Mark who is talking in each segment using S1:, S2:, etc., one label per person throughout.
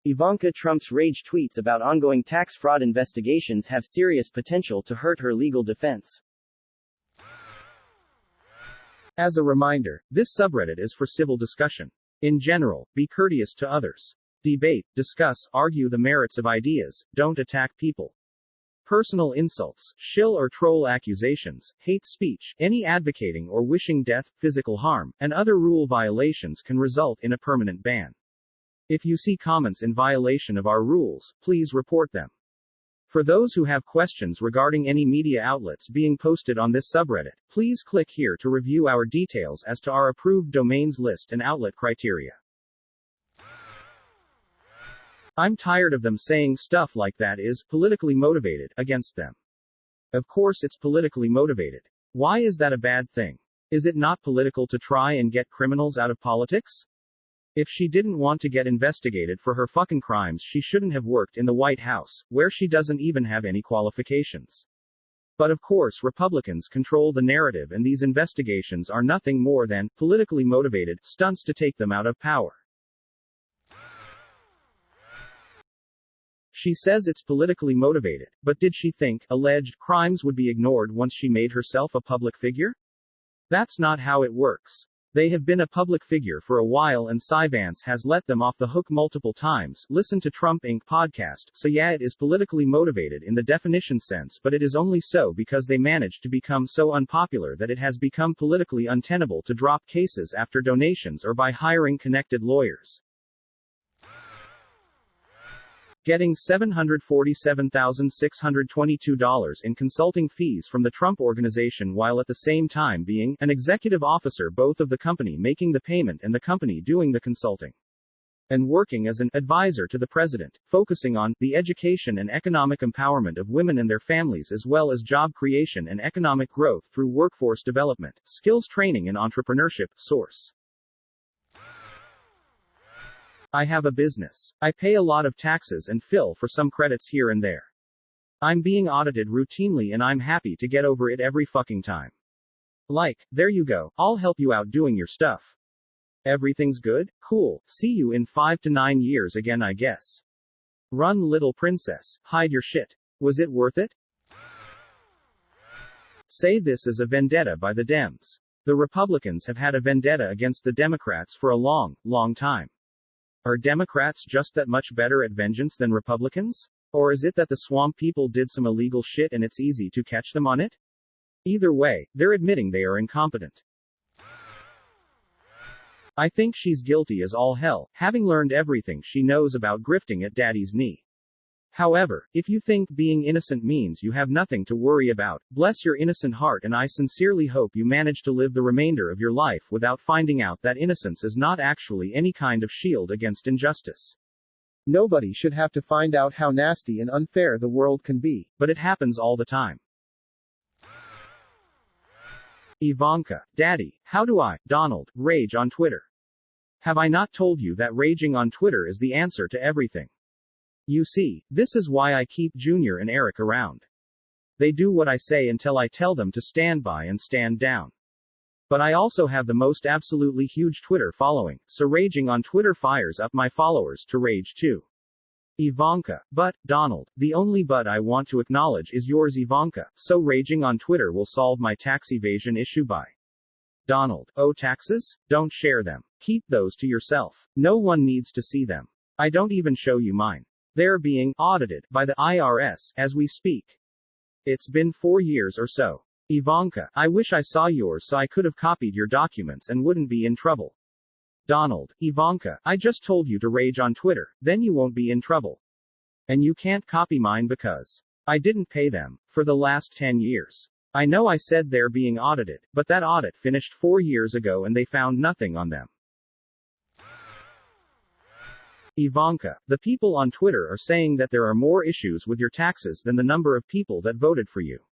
S1: Ivanka Trump's rage tweets about ongoing tax fraud investigations have serious potential to hurt her legal defense.
S2: As a reminder, this subreddit is for civil discussion. In general, be courteous to others. Debate, discuss, argue the merits of ideas, don't attack people. Personal insults, shill or troll accusations, hate speech, any advocating or wishing death, physical harm, and other rule violations can result in a permanent ban. If you see comments in violation of our rules, please report them. For those who have questions regarding any media outlets being posted on this subreddit, please click here to review our details as to our approved domains list and outlet criteria. I'm tired of them saying stuff like that is politically motivated against them. Of course it's politically motivated. Why is that a bad thing? Is it not political to try and get criminals out of politics? If she didn't want to get investigated for her fucking crimes, she shouldn't have worked in the White House, where she doesn't even have any qualifications. But of course Republicans control the narrative, and these investigations are nothing more than politically motivated stunts to take them out of power. She says it's politically motivated, but did she think alleged crimes would be ignored once she made herself a public figure? That's not how it works. They have been a public figure for a while and Vance has let them off the hook multiple times. Listen to Trump Inc. podcast. So yeah, it is politically motivated in the definition sense, but it is only so because they managed to become so unpopular that it has become politically untenable to drop cases after donations or by hiring connected lawyers. Getting $747,622 in consulting fees from the Trump Organization while at the same time being an executive officer, both of the company making the payment and the company doing the consulting. And working as an advisor to the president, focusing on the education and economic empowerment of women and their families, as well as job creation and economic growth through workforce development, skills training and entrepreneurship. Source: I have a business. I pay a lot of taxes and fill for some credits here and there. I'm being audited routinely and I'm happy to get over it every fucking time. Like, there you go, I'll help you out doing your stuff. Everything's good? Cool, see you in 5 to 9 years again, I guess. Run, little princess, hide your shit. Was it worth it? Say this is a vendetta by the Dems. The Republicans have had a vendetta against the Democrats for a long, long time. Are Democrats just that much better at vengeance than Republicans? Or is it that the swamp people did some illegal shit and it's easy to catch them on it? Either way, they're admitting they are incompetent. I think she's guilty as all hell, having learned everything she knows about grifting at daddy's knee. However, if you think being innocent means you have nothing to worry about, bless your innocent heart, and I sincerely hope you manage to live the remainder of your life without finding out that innocence is not actually any kind of shield against injustice. Nobody should have to find out how nasty and unfair the world can be, but it happens all the time. Ivanka, Daddy, how do I, Donald, rage on Twitter? Have I not told you that raging on Twitter is the answer to everything? You see, this is why I keep Junior and Eric around. They do what I say until I tell them to stand by and stand down. But I also have the most absolutely huge Twitter following, so raging on Twitter fires up my followers to rage too. Ivanka, but, Donald, the only but I want to acknowledge is yours, Ivanka, so raging on Twitter will solve my tax evasion issue by. Donald, oh, taxes? Don't share them. Keep those to yourself. No one needs to see them. I don't even show you mine. They're being audited by the IRS as we speak. It's been 4 years or so. Ivanka, I wish I saw yours so I could have copied your documents and wouldn't be in trouble. Donald, Ivanka, I just told you to rage on Twitter, then you won't be in trouble. And you can't copy mine because I didn't pay them for the last 10 years. I know I said they're being audited, but that audit finished 4 years ago and they found nothing on them. Ivanka, the people on Twitter are saying that there are more issues with your taxes than the number of people that voted for you.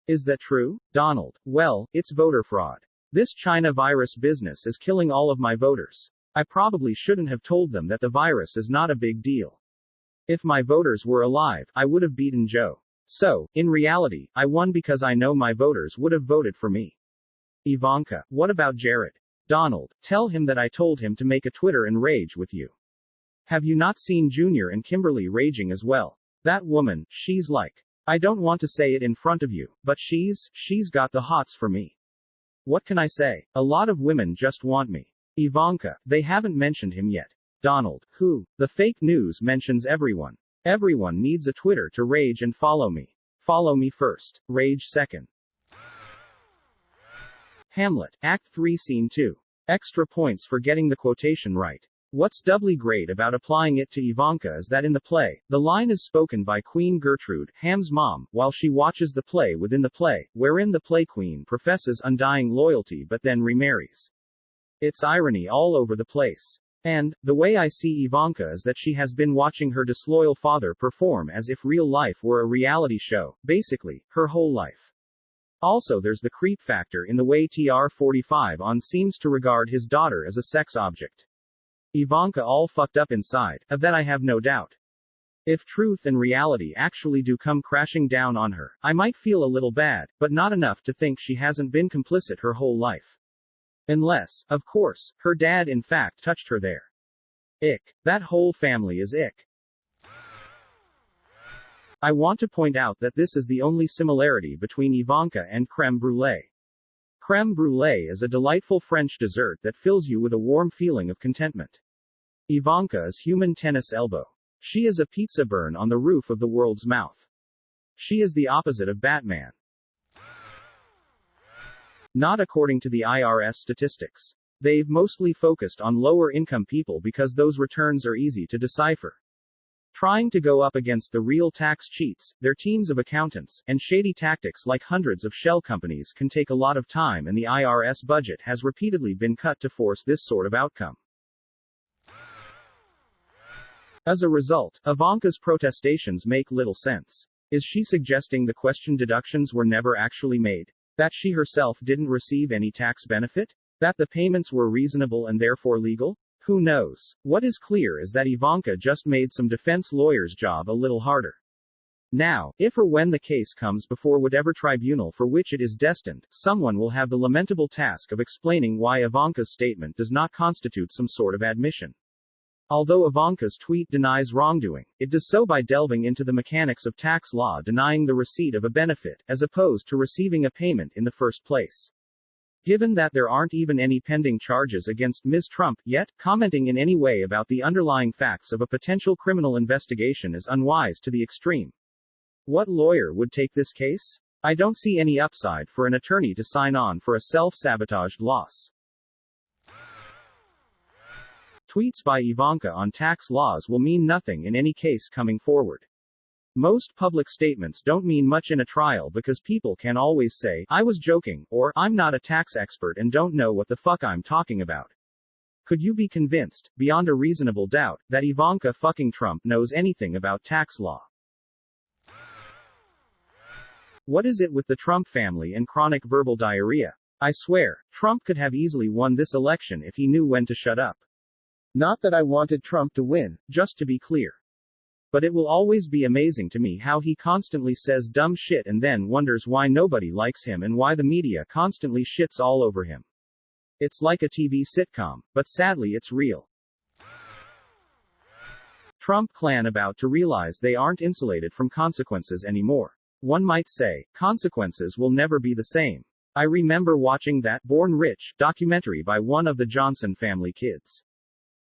S2: Is that true? Donald, well, it's voter fraud. This China virus business is killing all of my voters. I probably shouldn't have told them that the virus is not a big deal. If my voters were alive, I would have beaten Joe. So, in reality, I won because I know my voters would have voted for me. Ivanka, what about Jared? Donald, tell him that I told him to make a Twitter and rage with you. Have you not seen Junior and Kimberly raging as well? That woman, she's like. I don't want to say it in front of you, but she's got the hots for me. What can I say? A lot of women just want me. Ivanka, they haven't mentioned him yet. Donald, who? The fake news mentions everyone. Everyone needs a Twitter to rage and follow me. Follow me first. Rage second. Hamlet, Act 3 Scene 2. Extra points for getting the quotation right. What's doubly great about applying it to Ivanka is that in the play, the line is spoken by Queen Gertrude, Ham's mom, while she watches the play within the play, wherein the play queen professes undying loyalty but then remarries. It's irony all over the place. And, the way I see Ivanka is that she has been watching her disloyal father perform as if real life were a reality show, basically, her whole life. Also there's the creep factor in the way TR45 on seems to regard his daughter as a sex object. Ivanka all fucked up inside, of that I have no doubt. If truth and reality actually do come crashing down on her, I might feel a little bad, but not enough to think she hasn't been complicit her whole life. Unless, of course, her dad in fact touched her there. Ick. That whole family is ick. I want to point out that this is the only similarity between Ivanka and crème brûlée. Crème brûlée is a delightful French dessert that fills you with a warm feeling of contentment. Ivanka is human tennis elbow. She is a pizza burn on the roof of the world's mouth. She is the opposite of Batman. Not according to the IRS statistics. They've mostly focused on lower income people because those returns are easy to decipher. Trying to go up against the real tax cheats, their teams of accountants, and shady tactics like hundreds of shell companies can take a lot of time, and the IRS budget has repeatedly been cut to force this sort of outcome. As a result, Ivanka's protestations make little sense. Is she suggesting the question deductions were never actually made? That she herself didn't receive any tax benefit? That the payments were reasonable and therefore legal? Who knows? What is clear is that Ivanka just made some defense lawyer's job a little harder. Now, if or when the case comes before whatever tribunal for which it is destined, someone will have the lamentable task of explaining why Ivanka's statement does not constitute some sort of admission. Although Ivanka's tweet denies wrongdoing, it does so by delving into the mechanics of tax law, denying the receipt of a benefit, as opposed to receiving a payment in the first place. Given that there aren't even any pending charges against Ms. Trump yet, commenting in any way about the underlying facts of a potential criminal investigation is unwise to the extreme. What lawyer would take this case? I don't see any upside for an attorney to sign on for a self-sabotaged loss. Tweets by Ivanka on tax laws will mean nothing in any case coming forward. Most public statements don't mean much in a trial because people can always say, I was joking, or, I'm not a tax expert and don't know what the fuck I'm talking about. Could you be convinced, beyond a reasonable doubt, that Ivanka fucking Trump knows anything about tax law? What is it with the Trump family and chronic verbal diarrhea? I swear, Trump could have easily won this election if he knew when to shut up. Not that I wanted Trump to win, just to be clear. But it will always be amazing to me how he constantly says dumb shit and then wonders why nobody likes him and why the media constantly shits all over him. It's like a TV sitcom, but sadly it's real. Trump clan about to realize they aren't insulated from consequences anymore. One might say, consequences will never be the same. I remember watching that Born Rich documentary by one of the Johnson family kids.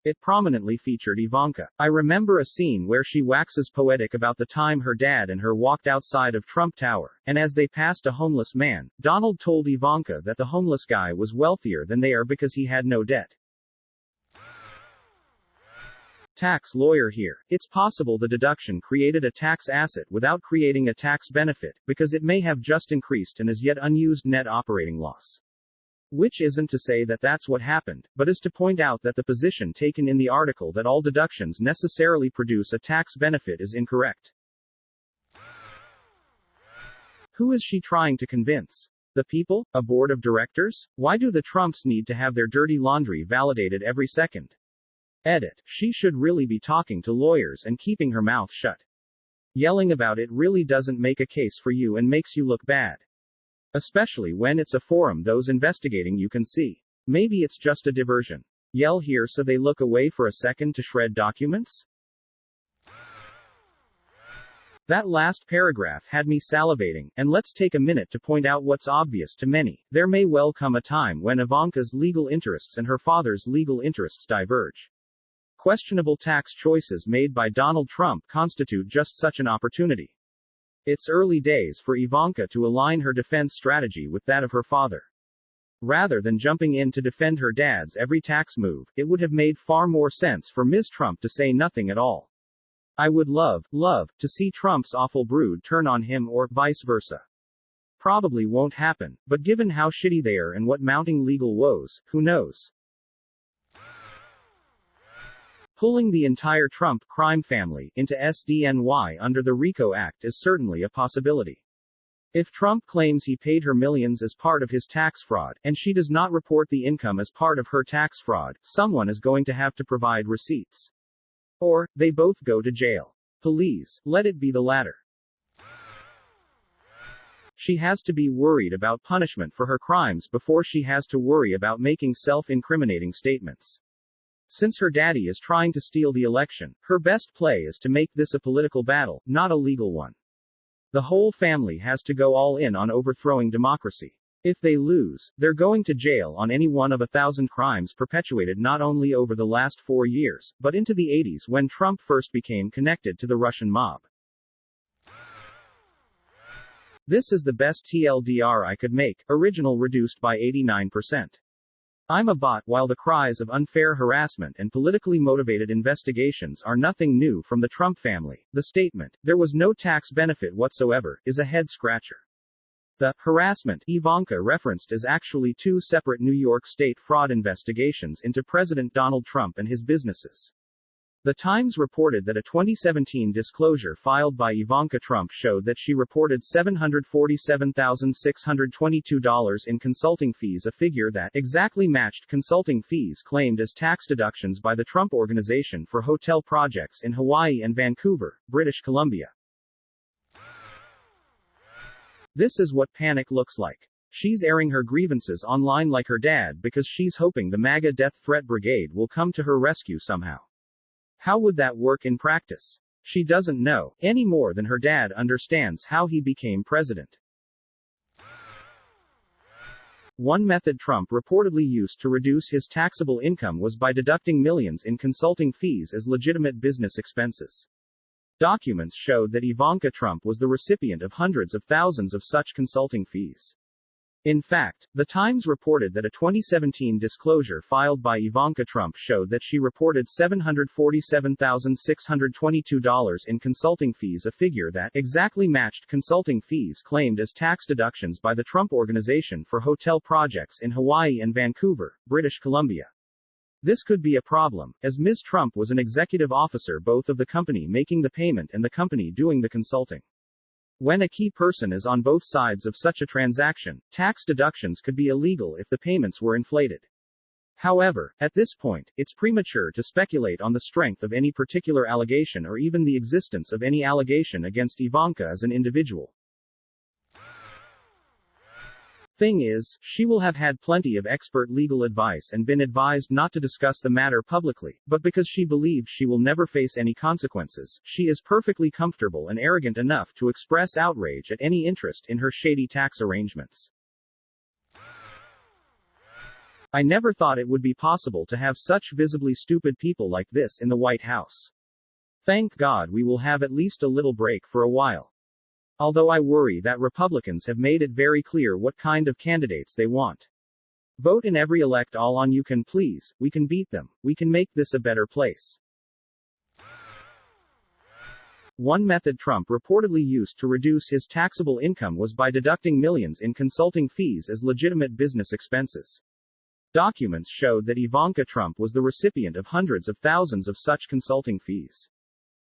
S2: It prominently featured Ivanka. I remember a scene where she waxes poetic about the time her dad and her walked outside of Trump Tower, and as they passed a homeless man, Donald told Ivanka that the homeless guy was wealthier than they are because he had no debt. Tax lawyer here. It's possible the deduction created a tax asset without creating a tax benefit, because it may have just increased an as yet unused net operating loss. Which isn't to say that that's what happened, but is to point out that the position taken in the article that all deductions necessarily produce a tax benefit is incorrect. Who is she trying to convince? The people? A board of directors? Why do the Trumps need to have their dirty laundry validated every second? Edit. She should really be talking to lawyers and keeping her mouth shut. Yelling about it really doesn't make a case for you and makes you look bad. Especially when it's a forum those investigating you can see. Maybe it's just a diversion. Yell here so they look away for a second to shred documents? That last paragraph had me salivating, and let's take a minute to point out what's obvious to many. There may well come a time when Ivanka's legal interests and her father's legal interests diverge. Questionable tax choices made by Donald Trump constitute just such an opportunity. It's early days for Ivanka to align her defense strategy with that of her father. Rather than jumping in to defend her dad's every tax move, it would have made far more sense for Ms. Trump to say nothing at all. I would love to see Trump's awful brood turn on him or vice versa. Probably won't happen, but given how shitty they are and what mounting legal woes, who knows? Pulling the entire Trump crime family into SDNY under the RICO Act is certainly a possibility. If Trump claims he paid her millions as part of his tax fraud, and she does not report the income as part of her tax fraud, someone is going to have to provide receipts. Or, they both go to jail. Please, let it be the latter. She has to be worried about punishment for her crimes before she has to worry about making self-incriminating statements. Since her daddy is trying to steal the election, her best play is to make this a political battle, not a legal one. The whole family has to go all in on overthrowing democracy. If they lose, they're going to jail on any one of 1,000 crimes perpetuated not only over the last 4 years, but into the 80s when Trump first became connected to the Russian mob. This is the best TLDR I could make, original reduced by 89%. I'm a bot. While the cries of unfair harassment and politically motivated investigations are nothing new from the Trump family, the statement, "there was no tax benefit whatsoever," is a head-scratcher. The harassment Ivanka referenced is actually 2 separate New York State fraud investigations into President Donald Trump and his businesses. The Times reported that a 2017 disclosure filed by Ivanka Trump showed that she reported $747,622 in consulting fees, a figure that exactly matched consulting fees claimed as tax deductions by the Trump Organization for hotel projects in Hawaii and Vancouver, British Columbia. This is what panic looks like. She's airing her grievances online like her dad because she's hoping the MAGA death threat brigade will come to her rescue somehow. How would that work in practice? She doesn't know, any more than her dad understands how he became president. One method Trump reportedly used to reduce his taxable income was by deducting millions in consulting fees as legitimate business expenses. Documents showed that Ivanka Trump was the recipient of hundreds of thousands of such consulting fees. In fact, The Times reported that a 2017 disclosure filed by Ivanka Trump showed that she reported $747,622 in consulting fees, a figure that exactly matched consulting fees claimed as tax deductions by the Trump Organization for hotel projects in Hawaii and Vancouver, British Columbia. This could be a problem, as Ms. Trump was an executive officer both of the company making the payment and the company doing the consulting. When a key person is on both sides of such a transaction, tax deductions could be illegal if the payments were inflated. However, at this point, it's premature to speculate on the strength of any particular allegation or even the existence of any allegation against Ivanka as an individual. Thing is, she will have had plenty of expert legal advice and been advised not to discuss the matter publicly, but because she believes she will never face any consequences, she is perfectly comfortable and arrogant enough to express outrage at any interest in her shady tax arrangements. I never thought it would be possible to have such visibly stupid people like this in the White House. Thank God we will have at least a little break for a while. Although I worry that Republicans have made it very clear what kind of candidates they want. Vote in every elect all on you can please, we can beat them, we can make this a better place. One method Trump reportedly used to reduce his taxable income was by deducting millions in consulting fees as legitimate business expenses. Documents showed that Ivanka Trump was the recipient of hundreds of thousands of such consulting fees.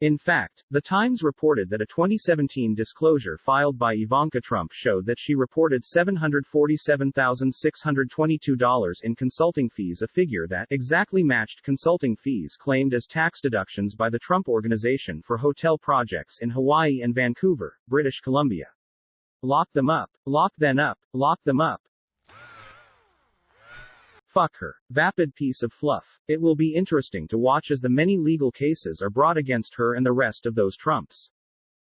S2: In fact, The Times reported that a 2017 disclosure filed by Ivanka Trump showed that she reported $747,622 in consulting fees, a figure that exactly matched consulting fees claimed as tax deductions by the Trump Organization for hotel projects in Hawaii and Vancouver, British Columbia. Lock them up. Lock them up. Lock them up. Fuck her. Vapid piece of fluff. It will be interesting to watch as the many legal cases are brought against her and the rest of those Trumps.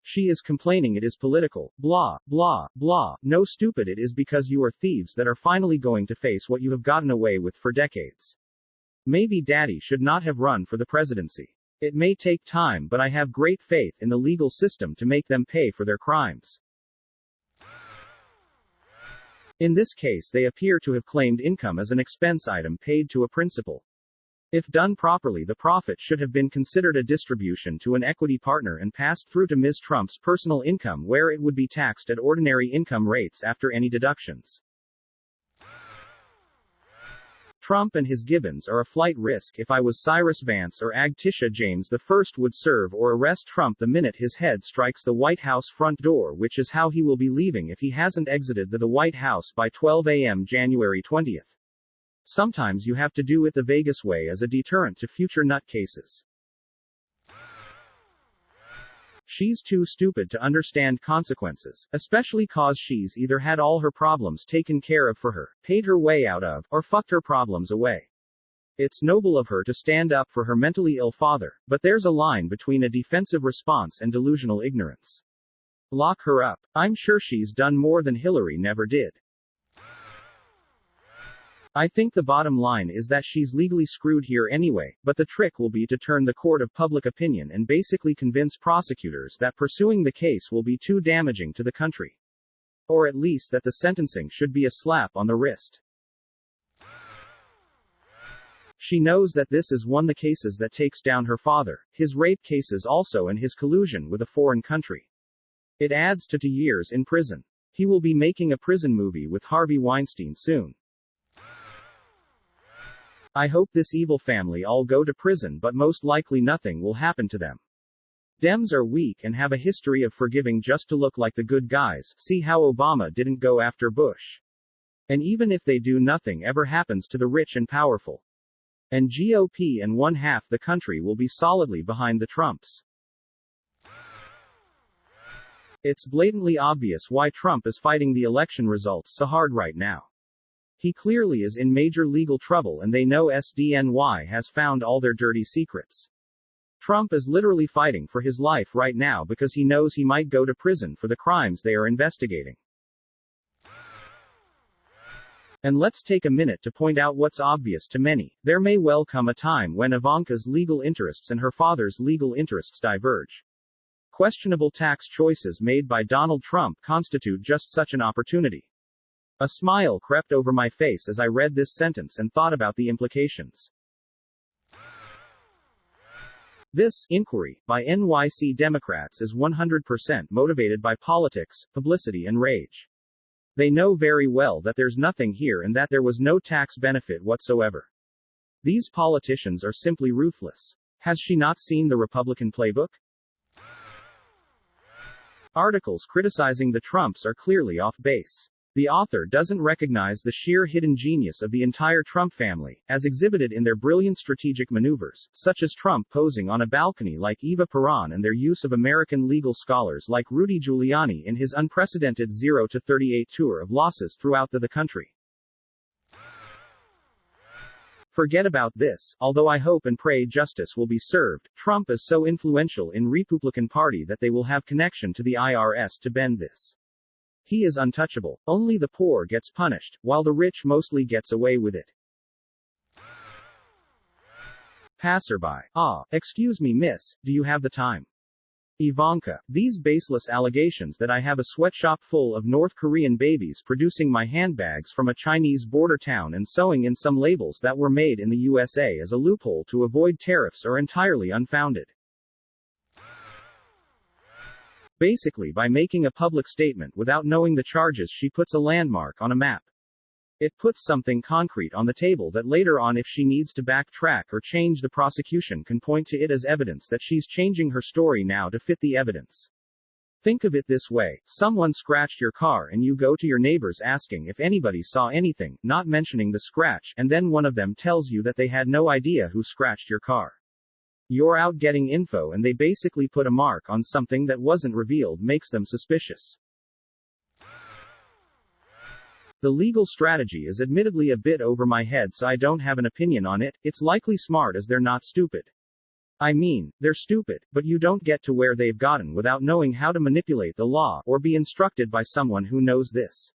S2: She is complaining it is political. Blah, blah, blah. No, stupid, it is because you are thieves that are finally going to face what you have gotten away with for decades. Maybe Daddy should not have run for the presidency. It may take time, but I have great faith in the legal system to make them pay for their crimes. In this case, they appear to have claimed income as an expense item paid to a principal. If done properly, the profit should have been considered a distribution to an equity partner and passed through to Ms. Trump's personal income, where it would be taxed at ordinary income rates after any deductions. Trump and his Gibbons are a flight risk. If I was Cyrus Vance or Agtisha James, the first would serve or arrest Trump the minute his head strikes the White House front door, which is how he will be leaving if he hasn't exited the White House by 12 a.m. January 20th. Sometimes you have to do it the Vegas way as a deterrent to future nutcases. She's too stupid to understand consequences, especially cause she's either had all her problems taken care of for her, paid her way out of, or fucked her problems away. It's noble of her to stand up for her mentally ill father, but there's a line between a defensive response and delusional ignorance. Lock her up. I'm sure she's done more than Hillary never did. I think the bottom line is that she's legally screwed here anyway, but the trick will be to turn the court of public opinion and basically convince prosecutors that pursuing the case will be too damaging to the country. Or at least that the sentencing should be a slap on the wrist. She knows that this is one of the cases that takes down her father, his rape cases also, and his collusion with a foreign country. It adds to 2 years in prison. He will be making a prison movie with Harvey Weinstein soon. I hope this evil family all go to prison, but most likely nothing will happen to them. Dems are weak and have a history of forgiving just to look like the good guys. See how Obama didn't go after Bush. And even if they do, nothing ever happens to the rich and powerful. And GOP and one half the country will be solidly behind the Trumps. It's blatantly obvious why Trump is fighting the election results so hard right now. He clearly is in major legal trouble, and they know SDNY has found all their dirty secrets. Trump is literally fighting for his life right now because he knows he might go to prison for the crimes they are investigating. And let's take a minute to point out what's obvious to many. There may well come a time when Ivanka's legal interests and her father's legal interests diverge. Questionable tax choices made by Donald Trump constitute just such an opportunity. A smile crept over my face as I read this sentence and thought about the implications. This inquiry by NYC Democrats is 100% motivated by politics, publicity, and rage. They know very well that there's nothing here and that there was no tax benefit whatsoever. These politicians are simply ruthless. Has she not seen the Republican playbook? Articles criticizing the Trumps are clearly off base. The author doesn't recognize the sheer hidden genius of the entire Trump family, as exhibited in their brilliant strategic maneuvers, such as Trump posing on a balcony like Eva Peron and their use of American legal scholars like Rudy Giuliani in his unprecedented 0-38 tour of losses throughout the country. Forget about this. Although I hope and pray justice will be served, Trump is so influential in Republican Party that they will have connection to the IRS to bend this. He is untouchable. Only the poor gets punished, while the rich mostly gets away with it. Passerby. Excuse me, miss, do you have the time? Ivanka. These baseless allegations that I have a sweatshop full of North Korean babies producing my handbags from a Chinese border town and sewing in some labels that were made in the USA as a loophole to avoid tariffs are entirely unfounded. Basically, by making a public statement without knowing the charges, she puts a landmark on a map. It puts something concrete on the table that later on, if she needs to backtrack or change, the prosecution can point to it as evidence that she's changing her story now to fit the evidence. Think of it this way: someone scratched your car and you go to your neighbors asking if anybody saw anything, not mentioning the scratch, and then one of them tells you that they had no idea who scratched your car. You're out getting info and they basically put a mark on something that wasn't revealed, makes them suspicious. The legal strategy is admittedly a bit over my head, so I don't have an opinion on it. It's likely smart as they're not stupid. I mean, they're stupid, but you don't get to where they've gotten without knowing how to manipulate the law, or be instructed by someone who knows this.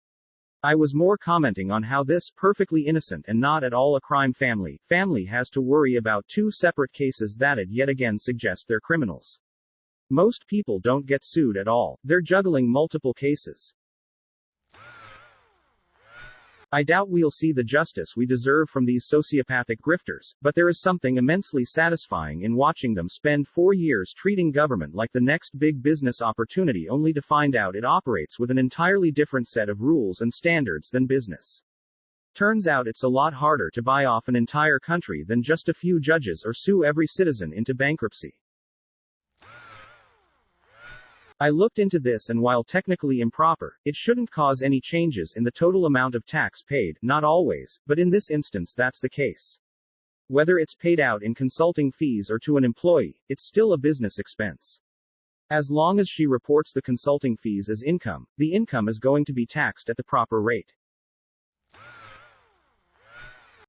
S2: I was more commenting on how this perfectly innocent and not at all a crime family has to worry about two separate cases that'd yet again suggest they're criminals. Most people don't get sued at all, they're juggling multiple cases. I doubt we'll see the justice we deserve from these sociopathic grifters, but there is something immensely satisfying in watching them spend 4 years treating government like the next big business opportunity, only to find out it operates with an entirely different set of rules and standards than business. Turns out it's a lot harder to buy off an entire country than just a few judges or sue every citizen into bankruptcy. I looked into this, and while technically improper, it shouldn't cause any changes in the total amount of tax paid, not always, but in this instance that's the case. Whether it's paid out in consulting fees or to an employee, it's still a business expense. As long as she reports the consulting fees as income, the income is going to be taxed at the proper rate.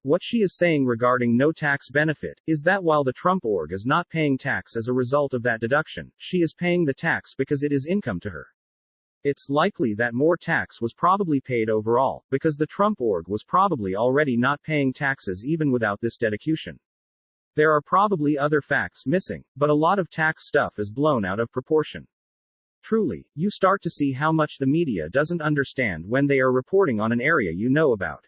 S2: What she is saying regarding no tax benefit is that while the Trump org is not paying tax as a result of that deduction, she is paying the tax because it is income to her. It's likely that more tax was probably paid overall, because the Trump org was probably already not paying taxes even without this deduction. There are probably other facts missing, but a lot of tax stuff is blown out of proportion. Truly, you start to see how much the media doesn't understand when they are reporting on an area you know about.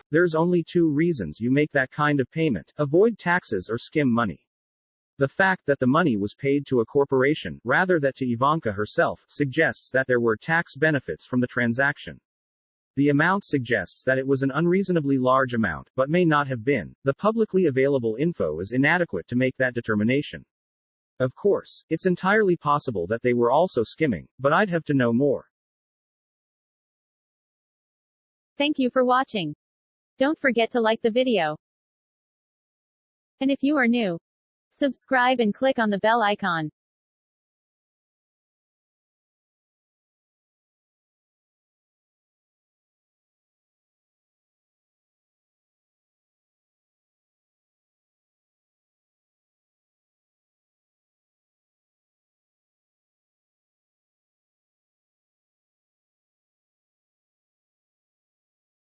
S2: There's only 2 reasons you make that kind of payment: avoid taxes or skim money. The fact that the money was paid to a corporation, rather than to Ivanka herself, suggests that there were tax benefits from the transaction. The amount suggests that it was an unreasonably large amount, but may not have been. The publicly available info is inadequate to make that determination. Of course, it's entirely possible that they were also skimming, but I'd have to know more.
S3: Thank you for watching. Don't forget to like the video. And if you are new, subscribe and click on the bell icon.